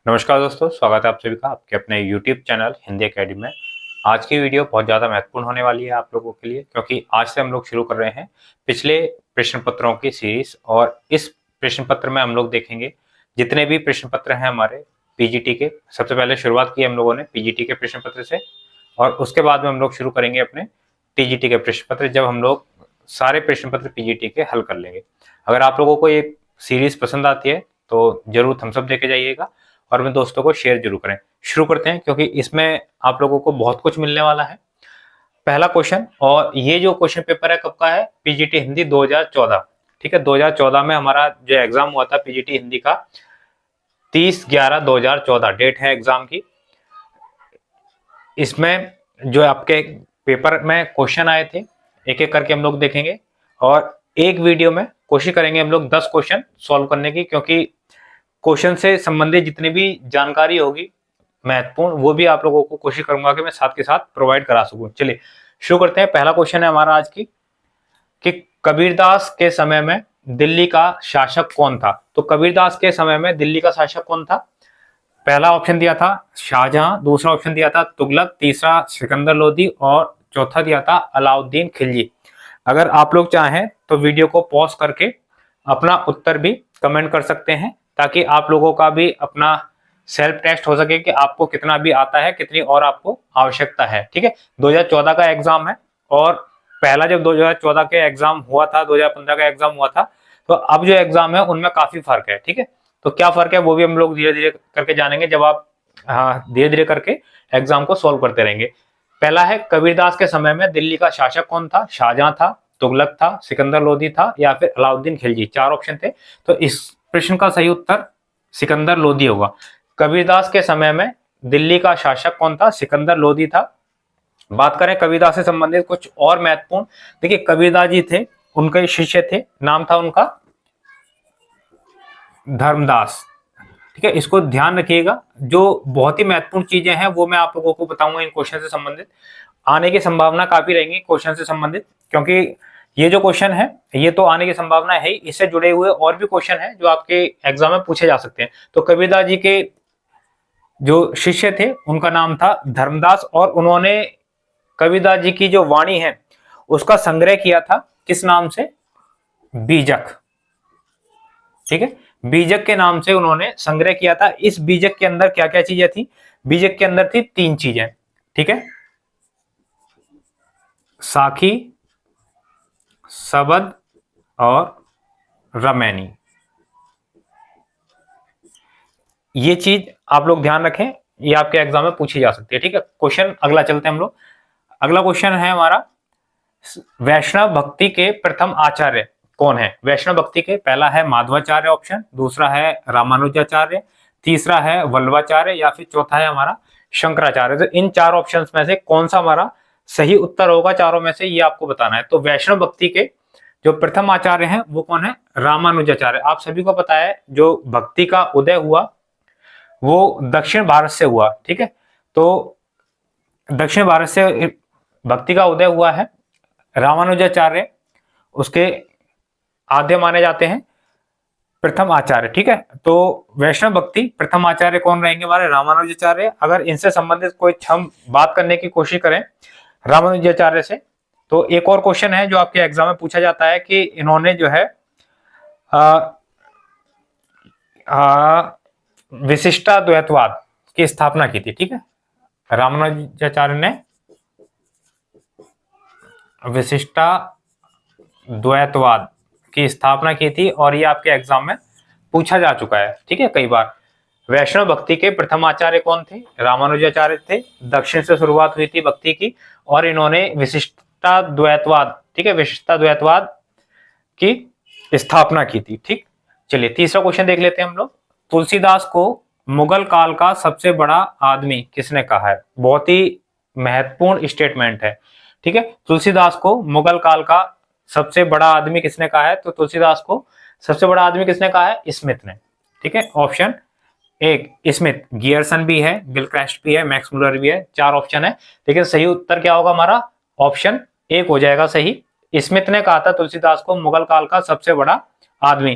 नमस्कार दोस्तों, स्वागत है आप सभी का आपके अपने YouTube चैनल हिंदी एकेडमी में। आज की वीडियो बहुत ज़्यादा महत्वपूर्ण होने वाली है आप लोगों के लिए, क्योंकि आज से हम लोग शुरू कर रहे हैं पिछले प्रश्न पत्रों की सीरीज। और इस प्रश्न पत्र में हम लोग देखेंगे जितने भी प्रश्न पत्र हैं हमारे पीजीटी के। सबसे पहले शुरुआत की हम लोगों ने पीजीटी के प्रश्न पत्र से, और उसके बाद में हम लोग शुरू करेंगे अपने टीजीटी के प्रश्न पत्र, जब हम लोग सारे प्रश्न पत्र पीजीटी के हल कर लेंगे। अगर आप लोगों को ये सीरीज पसंद आती है तो जरूर थम्स अप देके जाइएगा और अपने दोस्तों को शेयर जरूर करें। शुरू करते हैं, क्योंकि इसमें आप लोगों को बहुत कुछ मिलने वाला है। पहला क्वेश्चन, और ये जो क्वेश्चन पेपर है कब का है? पीजीटी हिंदी 2014। ठीक है, 2014 में हमारा जो एग्जाम हुआ था पीजीटी हिंदी का, 30/11/2014 डेट है एग्जाम की। इसमें जो आपके पेपर में क्वेश्चन आए थे एक एक करके हम लोग देखेंगे, और एक वीडियो में कोशिश करेंगे हम लोग 10 क्वेश्चन सॉल्व करने की, क्योंकि क्वेश्चन से संबंधित जितनी भी जानकारी होगी महत्वपूर्ण, वो भी आप लोगों को कोशिश करूंगा कि मैं साथ के साथ प्रोवाइड करा सकूं। चलिए शुरू करते हैं। पहला क्वेश्चन है हमारा आज की कि कबीरदास के समय में दिल्ली का शासक कौन था? तो कबीरदास के समय में दिल्ली का शासक कौन था? पहला ऑप्शन दिया था शाहजहां, दूसरा ऑप्शन दिया था तुगलक, तीसरा सिकंदर लोदी और चौथा दिया था अलाउद्दीन खिलजी। अगर आप लोग चाहें तो वीडियो को पॉज करके अपना उत्तर भी कमेंट कर सकते हैं, ताकि आप लोगों का भी अपना सेल्फ टेस्ट हो सके कि आपको कितना भी आता है, कितनी और आपको आवश्यकता है। ठीक है, 2014 का एग्जाम है, और पहला जब 2014 के एग्जाम हुआ था, 2015 का एग्जाम हुआ था, तो अब जो एग्जाम है उनमें काफी फर्क है। ठीक है, तो क्या फर्क है वो भी हम लोग धीरे धीरे करके जानेंगे, जब आप धीरे धीरे करके एग्जाम को सोल्व करते रहेंगे। पहला है कबीरदास के समय में दिल्ली का शासक कौन था? शाहजहां था, तुगलक था, सिकंदर लोदी था, या फिर अलाउद्दीन खिलजी। चार ऑप्शन थे, तो इस प्रश्न का सही उत्तर सिकंदर लोदी होगा। कबीरदास के समय में दिल्ली का शासक कौन था? सिकंदर लोदी था। बात करें कबीरदास से संबंधित कुछ और महत्वपूर्ण, देखिए कबीरदास जी थे, उनके शिष्य थे, नाम था उनका धर्मदास। ठीक है, इसको ध्यान रखिएगा। जो बहुत ही महत्वपूर्ण चीजें हैं वो मैं आप लोगों को बताऊंगा इन क्वेश्चन से संबंधित। आने की संभावना काफी रहेंगी क्वेश्चन से संबंधित, क्योंकि ये जो क्वेश्चन है ये तो आने की संभावना है ही, इससे जुड़े हुए और भी क्वेश्चन हैं जो आपके एग्जाम में पूछे जा सकते हैं। तो कबीरदास जी के जो शिष्य थे उनका नाम था धर्मदास, और उन्होंने कबीरदास जी की जो वाणी है उसका संग्रह किया था, किस नाम से? बीजक। ठीक है, बीजक के नाम से उन्होंने संग्रह किया था। इस बीजक के अंदर क्या क्या चीजें थी? बीजक के अंदर थी 3 चीजें। ठीक है, साखी, सबद और रमैनी। ये चीज आप लोग ध्यान रखें, ये आपके एग्जाम में पूछी जा सकती है। ठीक है, क्वेश्चन अगला चलते हैं हम लोग। अगला क्वेश्चन है हमारा, वैष्णव भक्ति के प्रथम आचार्य कौन है? वैष्णव भक्ति के पहला है माधवाचार्य ऑप्शन, दूसरा है रामानुजाचार्य, तीसरा है वल्लभाचार्य, या फिर चौथा है हमारा शंकराचार्य। तो इन चार ऑप्शंस में से कौन सा हमारा सही उत्तर होगा चारों में से, ये आपको बताना है। तो वैष्णव भक्ति के जो प्रथम आचार्य हैं वो कौन है? रामानुजाचार्य। आप सभी को पता है जो भक्ति का उदय हुआ वो दक्षिण भारत से हुआ। ठीक है, तो दक्षिण भारत से भक्ति का उदय हुआ है। रामानुजाचार्य उसके आद्य माने जाते हैं, प्रथम आचार्य। ठीक है, तो वैष्णव भक्ति प्रथम आचार्य कौन रहेंगे? हमारे रामानुजाचार्य। अगर इनसे संबंधित कोई हम बात करने की कोशिश करें रामानुजाचार्य से, तो एक और क्वेश्चन है जो आपके एग्जाम में पूछा जाता है कि इन्होंने जो है विशिष्टाद्वैतवाद की स्थापना की थी। ठीक है, रामानुजाचार्य ने विशिष्टाद्वैतवाद की स्थापना की थी, और ये आपके एग्जाम में पूछा जा चुका है। ठीक है, कई बार। वैष्णव भक्ति के प्रथम आचार्य कौन थे? रामानुजाचार्य थे। दक्षिण से शुरुआत हुई थी भक्ति की, और इन्होंने विशिष्टाद्वैतवाद, ठीक है, विशिष्टाद्वैतवाद की स्थापना की थी। ठीक, चलिए तीसरा क्वेश्चन देख लेते हैं हम लोग। तुलसीदास को मुगल काल का सबसे बड़ा आदमी किसने कहा है? बहुत ही महत्वपूर्ण स्टेटमेंट है। ठीक है, तुलसीदास को मुगल काल का सबसे बड़ा आदमी किसने कहा है? तो तुलसीदास को सबसे बड़ा आदमी किसने कहा है? स्मिथ ने। ठीक है, ऑप्शन एक स्मिथ, गियरसन भी है, गिलक्रास्ट भी है, मैक्स मुलर भी है। चार ऑप्शन है, लेकिन सही उत्तर क्या होगा हमारा? ऑप्शन एक हो जाएगा सही। स्मिथ ने कहा था तुलसीदास को मुगल काल का सबसे बड़ा आदमी।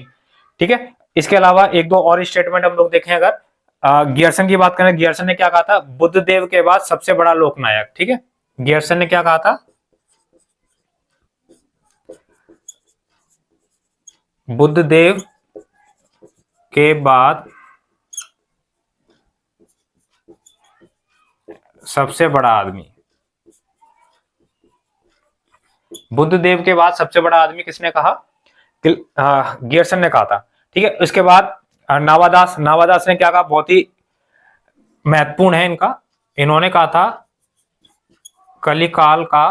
ठीक है, इसके अलावा एक दो और स्टेटमेंट हम लोग देखें अगर, गियर्सन की बात करें, गियर्सन ने क्या कहा था, बुद्ध देव के बाद सबसे बड़ा लोकनायक, ठीक है। गियर्सन ने क्या कहा था, बुद्ध देव के बाद सबसे बड़ा आदमी, बुद्ध देव के बाद सबसे बड़ा आदमी किसने कहा, गियर्सन ने कहा था, ठीक है। उसके बाद नावादास, नावादास ने क्या कहा, बहुत ही महत्वपूर्ण है इनका, इन्होंने कहा था कलिकाल का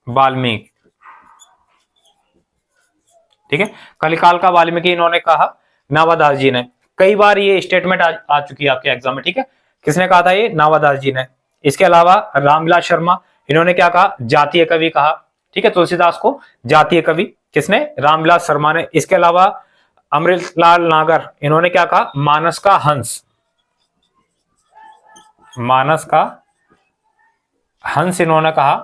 वाल्मीकि, ठीक है। कलिकाल का वाल्मीकि इन्होंने कहा, नावादास जी ने। कई बार ये स्टेटमेंट आ चुकी है आपके एग्जाम में, ठीक है। किसने कहा था ये, नावादास जी ने। इसके अलावा रामविलास शर्मा, इन्होंने क्या कहा, जातीय कवि कहा, ठीक है। तुलसीदास को जातीय कवि, किसने, रामविलास शर्मा ने। इसके अलावा अमृतलाल नागर, इन्होंने क्या कहा, मानस का हंस, मानस का हंस इन्होंने कहा।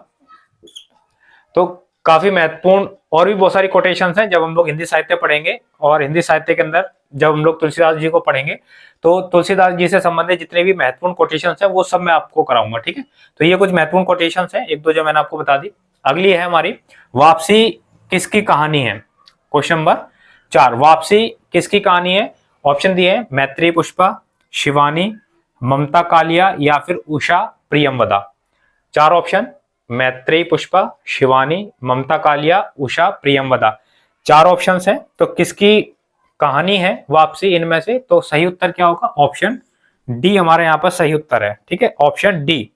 तो काफी महत्वपूर्ण और भी बहुत सारी कोटेशंस हैं जब हम लोग हिंदी साहित्य पढ़ेंगे, और हिंदी साहित्य के अंदर जब हम लोग तुलसीदास जी को पढ़ेंगे तो तुलसीदास जी से संबंधित जितने भी महत्वपूर्ण कोटेशंस हैं वो सब मैं आपको कराऊंगा, ठीक है। तो ये कुछ महत्वपूर्ण कोटेशंस हैं, एक दो जो मैंने आपको बता दी। अगली है हमारी, वापसी किसकी कहानी है, क्वेश्चन नंबर 4, वापसी किसकी कहानी है। ऑप्शन दिए हैं, मैत्री पुष्पा, शिवानी, ममता कालिया या फिर उषा प्रियमवदा। 4 ऑप्शन, मैत्रेयी पुष्पा, शिवानी, ममता कालिया, उषा प्रियमवदा, 4 ऑप्शंस हैं। तो किसकी कहानी है वापसी इनमें से, तो सही उत्तर क्या होगा, ऑप्शन डी हमारे यहां पर सही उत्तर है, ठीक है, ऑप्शन डी,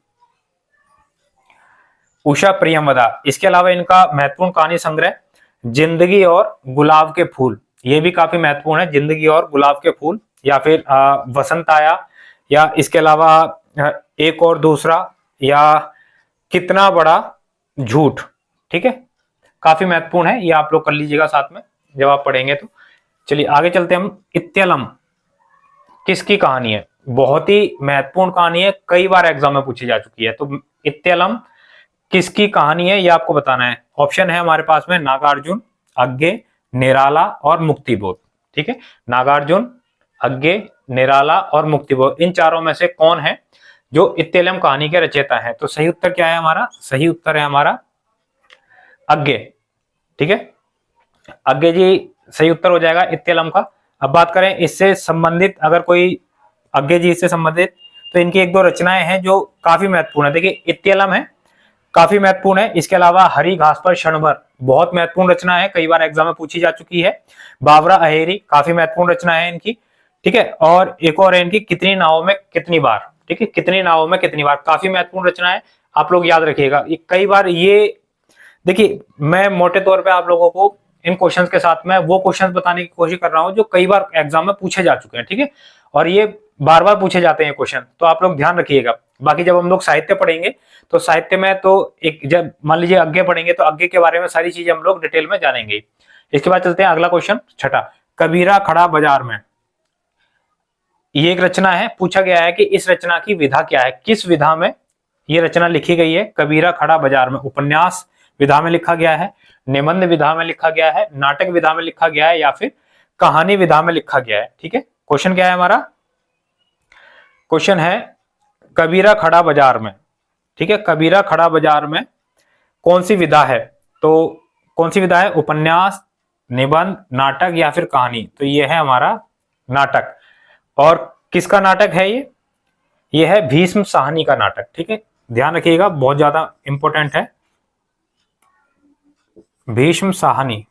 उषा प्रियमवदा। इसके अलावा इनका महत्वपूर्ण कहानी संग्रह जिंदगी और गुलाब के फूल, ये भी काफी महत्वपूर्ण है, जिंदगी और गुलाब के फूल, या फिर वसंत आया, या इसके अलावा एक और दूसरा, या कितना बड़ा झूठ, ठीक है। काफी महत्वपूर्ण है, ये आप लोग कर लीजिएगा साथ में जब आप पढ़ेंगे तो। चलिए आगे चलते हैं हम। इत्तेलम किसकी कहानी है, बहुत ही महत्वपूर्ण कहानी है, कई बार एग्जाम में पूछी जा चुकी है। तो इत्तेलम किसकी कहानी है ये आपको बताना है। ऑप्शन है हमारे पास में, नागार्जुन, अग्गे, निराला और मुक्तिबोध, ठीक है। नागार्जुन, अग्गे, निराला और मुक्तिबोध, इन चारों में से कौन है जो इत्तेलम कहानी के रचयिता है। तो सही उत्तर क्या है हमारा, सही उत्तर है हमारा अग्गे, ठीक है। अग्गे जी सही उत्तर हो जाएगा इत्तेलम का। अब बात करें इससे संबंधित, अगर कोई अग्गे जी से संबंधित, तो इनकी एक दो रचनाएं हैं जो काफी महत्वपूर्ण है। देखिए इत्तेलम है, काफी महत्वपूर्ण है। इसके अलावा हरी घास पर क्षण भर, बहुत महत्वपूर्ण रचना है, कई बार एग्जाम में पूछी जा चुकी है। बावरा अहेरी, काफी महत्वपूर्ण रचना है इनकी, ठीक है। और एक और है इनकी, कितनी नावों में कितनी बार, ठीक है, कितनी नावों में कितनी बार, काफी महत्वपूर्ण रचना है, आप लोग याद रखिएगा। कई बार ये, देखिए मैं मोटे तौर पे आप लोगों को इन क्वेश्चंस के साथ में वो क्वेश्चंस बताने की कोशिश कर रहा हूं जो कई बार एग्जाम में पूछे जा चुके हैं, ठीक है। और ये बार बार पूछे जाते हैं क्वेश्चन, तो आप लोग ध्यान रखिएगा। बाकी जब हम लोग साहित्य पढ़ेंगे तो साहित्य में तो एक, जब मान लीजिए आगे पढ़ेंगे तो आगे के बारे में सारी चीजें हम लोग डिटेल में जानेंगे। इसके बाद चलते हैं अगला क्वेश्चन, छठा, कबीरा खड़ा बाजार में, ये एक रचना है, पूछा गया है कि इस रचना की विधा क्या है, किस विधा में ये रचना लिखी गई है। कबीरा खड़ा बाजार में उपन्यास विधा में लिखा गया है, निबंध विधा में लिखा गया है, नाटक विधा में लिखा गया है, या फिर कहानी विधा में लिखा गया है, ठीक है। क्वेश्चन क्या है हमारा, क्वेश्चन है कबीरा खड़ा बाजार में, ठीक है, कबीरा खड़ा बाजार में कौन सी विधा है। तो कौन सी विधा है, उपन्यास, निबंध, नाटक या फिर कहानी। तो ये है हमारा नाटक। और किसका नाटक है ये है भीष्म साहनी का नाटक, ठीक है, ध्यान रखिएगा, बहुत ज्यादा इंपॉर्टेंट है। भीष्म साहनी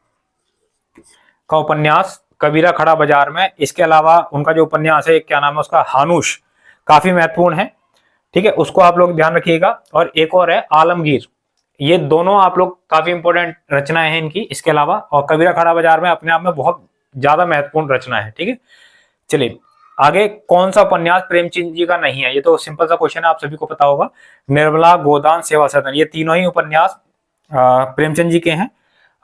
का उपन्यास कबीरा खड़ा बाजार में। इसके अलावा उनका जो उपन्यास है, क्या नाम है उसका, हानुश, काफी महत्वपूर्ण है, ठीक है, उसको आप लोग ध्यान रखिएगा। और एक और है आलमगीर, ये दोनों आप लोग काफी इंपॉर्टेंट रचनाएं हैं इनकी। इसके अलावा और कबीरा खड़ा बाजार में अपने आप में बहुत ज्यादा महत्वपूर्ण रचना है, ठीक है। चलिए आगे, कौन सा उपन्यास प्रेमचंद जी का नहीं है, ये तो सिंपल सा क्वेश्चन है, आप सभी को पता होगा। निर्मला, गोदान, सेवा सदन, ये तीनों ही उपन्यास प्रेमचंद जी के हैं।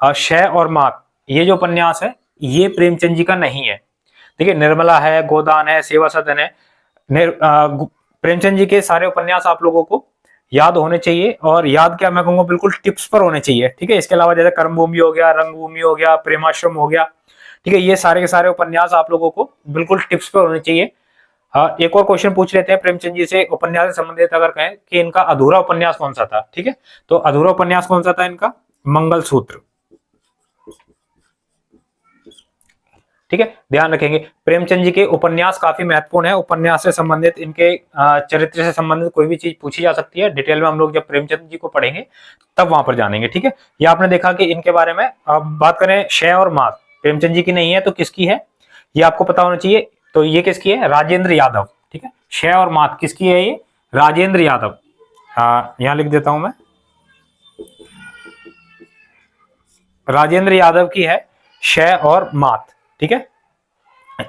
शय और मात, ये जो उपन्यास है ये प्रेमचंद जी का नहीं है। देखिए निर्मला है, गोदान है, सेवा सदन है, प्रेमचंद जी के सारे उपन्यास आप लोगों को याद होने चाहिए, और याद क्या मैं कहूंगा, बिल्कुल टिप्स पर होने चाहिए, ठीक है। इसके अलावा जैसे कर्मभूमि हो गया, रंगभूमि हो गया, प्रेमाश्रम हो गया, ठीक है, ये सारे के सारे उपन्यास आप लोगों को बिल्कुल टिप्स पर होने चाहिए। एक और क्वेश्चन पूछ लेते हैं प्रेमचंद जी से उपन्यास से संबंधित, अगर कहें कि इनका अधूरा उपन्यास कौन सा था। ठीक है, तो अधूरा उपन्यास कौन सा था इनका? मंगलसूत्र। ठीक है, ध्यान रखेंगे प्रेमचंद जी के उपन्यास काफी महत्वपूर्ण है। उपन्यास से संबंधित, इनके चरित्र से संबंधित कोई भी चीज पूछी जा सकती है। डिटेल में हम लोग जब प्रेमचंद जी को पढ़ेंगे तब वहां पर जानेंगे। ठीक है, ये आपने देखा कि इनके बारे में बात करें, शय और मात प्रेमचंद जी की नहीं है तो किसकी है, ये आपको पता होना चाहिए। तो ये किसकी है? राजेंद्र यादव। ठीक है, शय और मात किसकी है? ये राजेंद्र यादव। यहां लिख देता हूं मैं, राजेंद्र यादव की है शय और मात। ठीक है,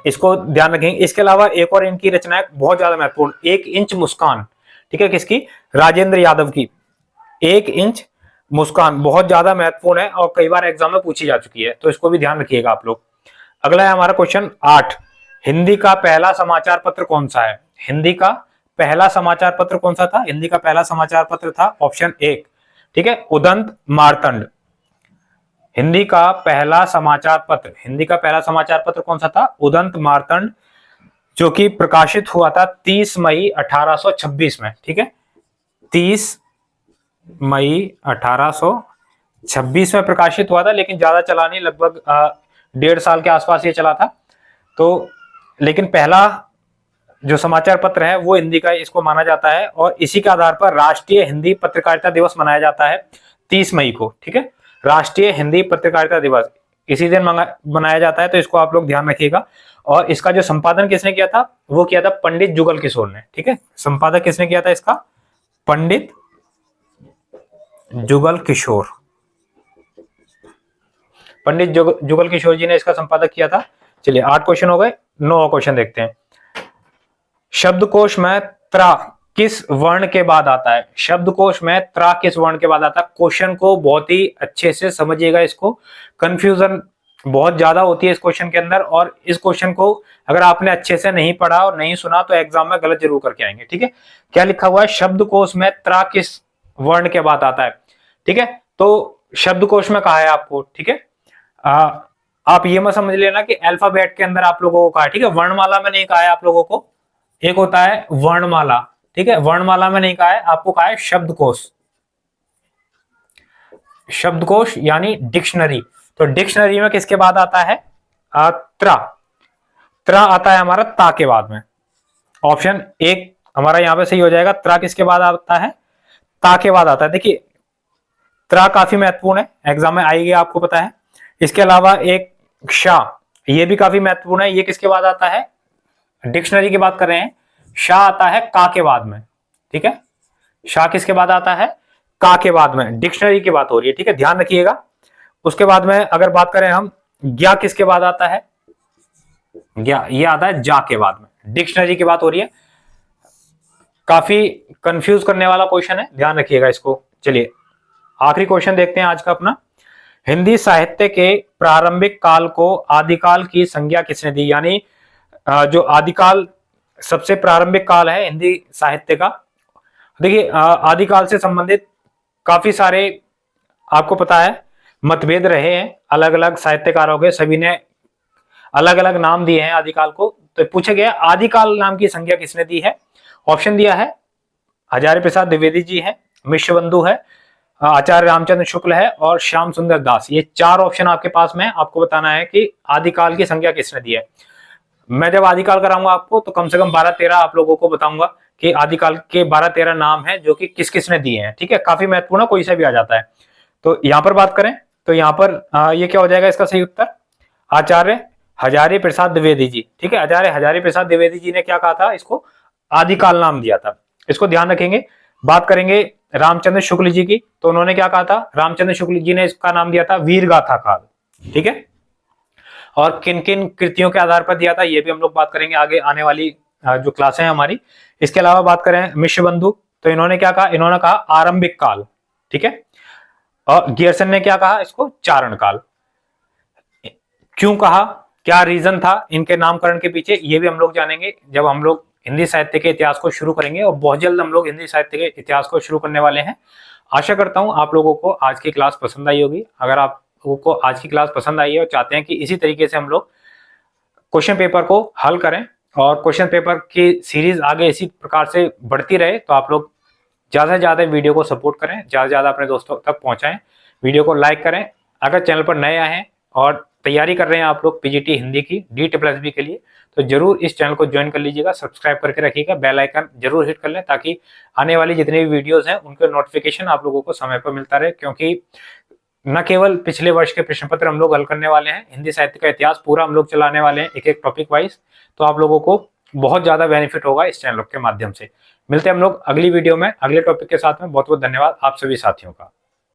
इसको ध्यान रखेंगे। इसके अलावा एक और इनकी रचना है बहुत ज्यादा महत्वपूर्ण, 1 इंच मुस्कान। ठीक है, किसकी? राजेंद्र यादव की 1 इंच मुस्कान, बहुत ज्यादा महत्वपूर्ण है और कई बार एग्जाम में पूछी जा चुकी है, तो इसको भी ध्यान रखिएगा आप लोग। अगला है हमारा क्वेश्चन 8, हिंदी का पहला समाचार पत्र कौन सा है? हिंदी का पहला समाचार पत्र कौन सा था? हिंदी का पहला समाचार पत्र था ऑप्शन 1, ठीक है, उदंत मार्तंड। हिंदी का पहला समाचार पत्र, हिंदी का पहला समाचार पत्र कौन सा था? उदंत मार्तंड, जो कि प्रकाशित हुआ था 30 मई 1826 में। ठीक है, 30 मई 1826 में प्रकाशित हुआ था, लेकिन ज्यादा चला नहीं, लगभग 1.5 साल के आसपास ये चला था। तो लेकिन पहला जो समाचार पत्र है वो हिंदी का इसको माना जाता है, और इसी के आधार पर राष्ट्रीय हिंदी पत्रकारिता दिवस मनाया जाता है 30 मई को। ठीक है, राष्ट्रीय हिंदी पत्रकारिता दिवस इसी दिन मनाया जाता है, तो इसको आप लोग ध्यान रखिएगा। और इसका जो संपादन किसने किया था? वो किया था पंडित जुगल किशोर ने। ठीक है, संपादक किसने किया था इसका? पंडित जुगल किशोर। पंडित जुगल किशोर जी ने इसका संपादक किया था। चलिए 8 क्वेश्चन हो गए, 9 क्वेश्चन देखते हैं। शब्दकोश में त्रा किस वर्ण के बाद आता है? शब्दकोश में त्रा किस वर्ण के बाद आता है? क्वेश्चन को बहुत ही अच्छे से समझिएगा, इसको कंफ्यूजन बहुत ज्यादा होती है इस क्वेश्चन के अंदर, और इस क्वेश्चन को अगर आपने अच्छे से नहीं पढ़ा और नहीं सुना तो एग्जाम में गलत जरूर करके आएंगे। ठीक है, क्या लिखा हुआ है? शब्दकोश में त्रा किस वर्ण के बाद आता है। ठीक है, तो शब्दकोश में कहा है आपको। ठीक है, आप ये मत समझ लेना कि अल्फाबेट के अंदर आप लोगों को कहा है। ठीक है, वर्णमाला में नहीं कहा है आप लोगों को, एक होता है वर्णमाला। ठीक है, वर्णमाला में नहीं कहा है, आपको कहा है शब्दकोश। शब्दकोश यानी डिक्शनरी। तो डिक्शनरी में किसके बाद आता है? त्रा। त्रा आता है हमारा ता के बाद में। ऑप्शन 1 हमारा यहां पे सही हो जाएगा। त्रा किसके बाद आता है? ता के बाद आता है। देखिए त्रा काफी महत्वपूर्ण है, एग्जाम में आएगी, आपको पता है। इसके अलावा एक शा, ये भी काफी महत्वपूर्ण है। ये किसके बाद आता है? डिक्शनरी की बात कर रहे हैं। शाह आता है का के बाद में। ठीक है, शाह किसके बाद आता है? का के बाद में। डिक्शनरी की बात हो रही है। ठीक है, ध्यान रखिएगा। उसके बाद में अगर बात करें हम, ज्ञा किसके बाद आता है? ज्ञा ये आता है जा के बाद में। डिक्शनरी की बात हो रही है। काफी कंफ्यूज करने वाला क्वेश्चन है, ध्यान रखिएगा इसको। चलिए आखिरी क्वेश्चन देखते हैं आज का अपना। हिंदी साहित्य के प्रारंभिक काल को आदिकाल की संज्ञा किसने दी? यानी जो आदिकाल सबसे प्रारंभिक काल है हिंदी साहित्य का। देखिए आदिकाल से संबंधित काफी सारे आपको पता है मतभेद रहे हैं अलग अलग साहित्यकारों के, सभी ने अलग अलग नाम दिए हैं आदिकाल को। तो पूछा गया आदिकाल नाम की संज्ञा किसने दी है? ऑप्शन दिया है हजारी प्रसाद द्विवेदी जी है, मिश्रबंधु है, आचार्य रामचंद्र शुक्ल है और श्याम सुंदर दास। ये 4 ऑप्शन आपके पास में, आपको बताना है कि आदिकाल की संज्ञा किसने दी है। मैं जब आदिकाल कराऊंगा आपको तो कम से कम 12-13 आप लोगों को बताऊंगा कि आदिकाल के 12-13 नाम हैं जो कि किस किस ने दिए हैं। ठीक है, काफी महत्वपूर्ण, कोई सा भी आ जाता है। तो यहां पर बात करें तो यहां पर ये क्या हो जाएगा इसका सही उत्तर? आचार्य हजारी प्रसाद द्विवेदी जी। ठीक है, आचार्य हजारी प्रसाद द्विवेदी जी ने क्या कहा था? इसको आदिकाल नाम दिया था। इसको ध्यान रखेंगे। बात करेंगे रामचंद्र शुक्ल जी की, तो उन्होंने क्या कहा था? रामचंद्र शुक्ल जी ने इसका नाम दिया था वीर गाथा काल। ठीक है, और किन किन कृतियों के आधार पर दिया था ये भी हम लोग बात करेंगे आगे आने वाली जो क्लास है हमारी। इसके अलावा बात करें मिश्रबंधु, तो इन्होंने क्या कहा? इन्होंने कहा आरंभिक काल। ठीक है, और गियरसन ने क्या कहा? इसको चारण काल। क्यों कहा, क्या रीजन था इनके नामकरण के पीछे, ये भी हम लोग जानेंगे जब हम लोग हिंदी साहित्य के इतिहास को शुरू करेंगे, और बहुत जल्द हम लोग हिंदी साहित्य के इतिहास को शुरू करने वाले हैं। आशा करता हूं आप लोगों को आज की क्लास पसंद आई होगी। अगर आप लोगों को आज की क्लास पसंद आई है और चाहते हैं कि इसी तरीके से हम लोग क्वेश्चन पेपर को हल करें और क्वेश्चन पेपर की सीरीज आगे इसी प्रकार से बढ़ती रहे, तो आप लोग ज़्यादा से ज़्यादा वीडियो को सपोर्ट करें, ज़्यादा से ज़्यादा अपने दोस्तों तक पहुँचाएं, वीडियो को लाइक करें। अगर चैनल पर नए आए हैं और तैयारी कर रहे हैं आप लोग पीजीटी हिंदी की DSSB के लिए, तो जरूर इस चैनल को ज्वाइन कर लीजिएगा, सब्सक्राइब करके रखिएगा, बेल आइकन जरूर हिट कर लें, ताकि आने वाली जितनी भी वीडियोस हैं उनके नोटिफिकेशन आप लोगों को समय पर मिलता रहे। क्योंकि न केवल पिछले वर्ष के प्रश्न पत्र हम लोग हल करने वाले हैं, हिंदी साहित्य का इतिहास पूरा हम लोग चलाने वाले हैं एक एक टॉपिक वाइज, तो आप लोगों को बहुत ज्यादा बेनिफिट होगा इस चैनल के माध्यम से। मिलते हैं हम लोग अगली वीडियो में अगले टॉपिक के साथ में। बहुत बहुत धन्यवाद आप सभी साथियों का।